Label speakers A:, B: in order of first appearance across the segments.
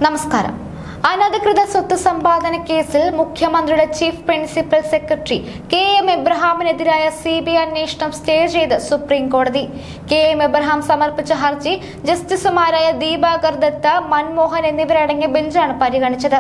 A: നമസ്കാരം. അനധികൃത സ്വത്ത് സമ്പാദന കേസിൽ മുഖ്യമന്ത്രിയുടെ ചീഫ് പ്രിൻസിപ്പൽ സെക്രട്ടറി കെ.എം. എബ്രഹാമിനെതിരായ CBI അന്വേഷണം സ്റ്റേ ചെയ്ത് സുപ്രീം കോടതി. കെ.എം. എബ്രഹാം സമർപ്പിച്ച ഹർജി ജസ്റ്റിസുമാരായ ദീപാകർ ദത്ത, മൻമോഹൻ എന്നിവരടങ്ങിയ ബെഞ്ചാണ് പരിഗണിച്ചത്.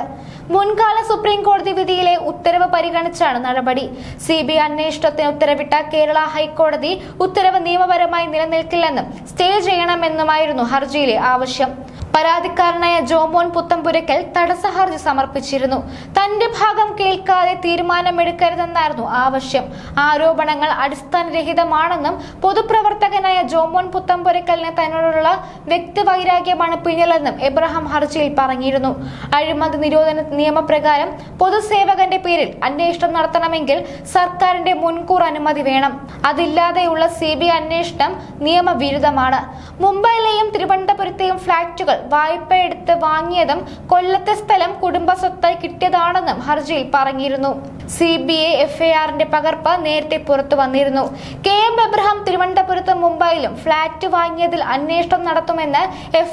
A: മുൻകാല സുപ്രീം കോടതി വിധിയിലെ ഉത്തരവ് പരിഗണിച്ചാണ് നടപടി. CBI അന്വേഷണത്തിന് ഉത്തരവിട്ട കേരള ഹൈക്കോടതി ഉത്തരവ് നിയമപരമായി നിലനിൽക്കില്ലെന്നും സ്റ്റേ ചെയ്യണമെന്നുമായിരുന്നു ഹർജിയിലെ ആവശ്യം. പരാതിക്കാരനായ ജോമോൻ പുത്തമ്പുരയ്ക്കൽ തടസ്സ ഹർജി സമർപ്പിച്ചിരുന്നു. തന്റെ ഭാഗം കേൾക്കാതെ തീരുമാനമെടുക്കരുതെന്നായിരുന്നു ആവശ്യം. ആരോപണങ്ങൾ അടിസ്ഥാനരഹിതമാണെന്നും പൊതുപ്രവർത്തകനായ ജോമോൻ പുത്തമ്പുരയ്ക്കലിന് തന്നോടുള്ള വ്യക്തിവൈരാഗ്യമാണ് പിന്നിലെന്നും എബ്രഹാം ഹർജിയിൽ പറഞ്ഞിരുന്നു. അഴിമതി നിരോധന നിയമപ്രകാരം പൊതുസേവകന്റെ പേരിൽ അന്വേഷണം നടത്തണമെങ്കിൽ സർക്കാരിന്റെ മുൻകൂർ അനുമതി വേണം. അതില്ലാതെയുള്ള CBI അന്വേഷണം നിയമവിരുദ്ധമാണ്. മുംബൈയിലെയും തിരുവനന്തപുരത്തെയും ഫ്ളാറ്റുകൾ വായ്പയെടുത്ത് വാങ്ങിയതും കൊല്ലത്തെ സ്ഥലം കുടുംബസ്വത്തായി കിട്ടിയതാണെന്നും ഹർജിയിൽ പറഞ്ഞിരുന്നു. CBI FIRന്റെ പകർപ്പ് നേരത്തെ പുറത്തു വന്നിരുന്നു. കെ.എം. എബ്രഹാം തിരുവനന്തപുരത്തും മുംബൈയിലും ഫ്ളാറ്റ് വാങ്ങിയതിൽ അന്വേഷണം നടത്തുമെന്ന്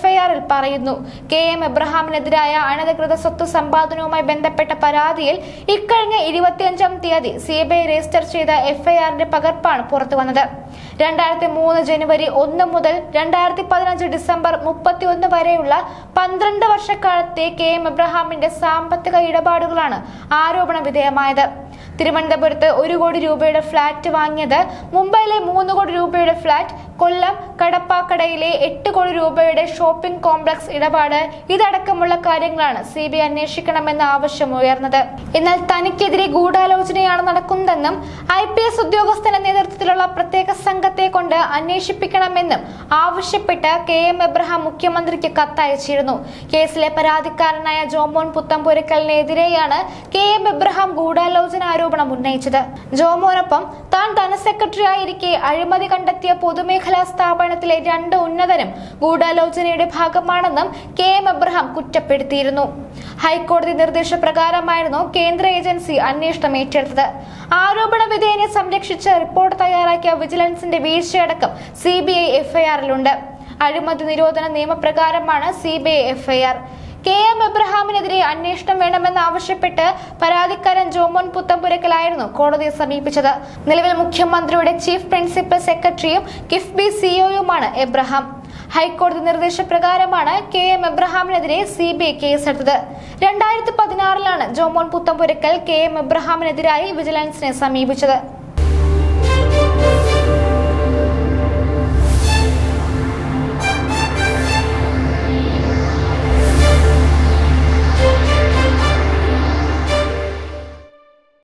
A: FIRൽ പറയുന്നു. കെ.എം. എബ്രഹാമിനെതിരായ അനധികൃത സ്വത്ത് സമ്പാദനവുമായി ബന്ധപ്പെട്ട പരാതിയിൽ ഇക്കഴിഞ്ഞ 25-ാം തീയതി CBI രജിസ്റ്റർ ചെയ്ത FIRന്റെ പകർപ്പാണ് പുറത്തുവന്നത്. 2003 ജനുവരി 1 മുതൽ 2015 ഡിസംബർ 31 വരെയുള്ള 12 വർഷക്കാലത്തെ കെ.എം. എബ്രഹാമിന്റെ സാമ്പത്തിക ഇടപാടുകളാണ് ആരോപണ വിധേയമായത്. തിരുവനന്തപുരത്ത് 1 കോടി രൂപയുടെ ഫ്ളാറ്റ് വാങ്ങിയത്, മുംബൈയിലെ 3 കോടി രൂപയുടെ ഫ്ളാറ്റ്, കൊല്ലം കടപ്പാക്കടയിലെ 8 കോടി രൂപയുടെ ഷോപ്പിംഗ് കോംപ്ലക്സ് ഇടപാട്, ഇതടക്കമുള്ള കാര്യങ്ങളാണ് CBI അന്വേഷിക്കണമെന്ന ആവശ്യം ഉയർന്നത്. എന്നാൽ തനിക്കെതിരെ ഗൂഢാലോചനയാണ് നടക്കുന്നതെന്നും IPS ഉദ്യോഗസ്ഥന്റെ നേതൃത്വത്തിലുള്ള പ്രത്യേക സംഘത്തെ കൊണ്ട് അന്വേഷിപ്പിക്കണമെന്നും ആവശ്യപ്പെട്ട് കെ.എം. എബ്രഹാം മുഖ്യമന്ത്രിക്ക് കത്തയച്ചിരുന്നു. കേസിലെ പരാതിക്കാരനായ ജോമോൻ പുത്തമ്പുരയ്ക്കലിനെതിരെയാണ് കെ.എം. എബ്രഹാം ഗൂഢാലോചന ആരോപണം ഉന്നയിച്ചത്. ജോമോനൊപ്പം താൻ ധനസെക്രട്ടറി ആയിരിക്കെ അഴിമതി കണ്ടെത്തിയ പൊതുമേഖലാ സ്ഥാപനത്തിലെ 2 ഉന്നതരും ഗൂഢാലോചനയുടെ ഭാഗമാണെന്നും കെ.എം. എബ്രഹാം കുറ്റപ്പെടുത്തിയിരുന്നു. ഹൈക്കോടതി നിർദ്ദേശപ്രകാരമായിരുന്നു കേന്ദ്ര ഏജൻസി അന്വേഷണം ഏറ്റെടുത്തത്. ആരോപണ വിധേയനെ സംരക്ഷിച്ച് റിപ്പോർട്ട് തയ്യാറാക്കിയ വിജിലൻസിന്റെ വീഴ്ചയടക്കം CBI FIRലുണ്ട്. അഴിമതി നിരോധന നിയമപ്രകാരമാണ് CBI FIR. കെ.എം. എബ്രഹാമിനെതിരെ അന്വേഷണം വേണമെന്നാവശ്യപ്പെട്ട് പരാതിക്കാരൻ ജോമോൻ പുത്തമ്പുരയ്ക്കലായിരുന്നു കോടതിയെ സമീപിച്ചത്. നിലവിൽ മുഖ്യമന്ത്രിയുടെ ചീഫ് പ്രിൻസിപ്പൽ സെക്രട്ടറിയും കിഫ്ബി CEOയുമാണ് എബ്രഹാം. ഹൈക്കോടതി നിർദ്ദേശപ്രകാരമാണ് കെ.എം. എബ്രഹാമിനെതിരെ CBI കേസെടുത്തത്. 2016-ലാണ് ജോമോൻ പുത്തമ്പുരയ്ക്കൽ കെ.എം. എബ്രഹാമിനെതിരായി വിജിലൻസിനെ സമീപിച്ചത്.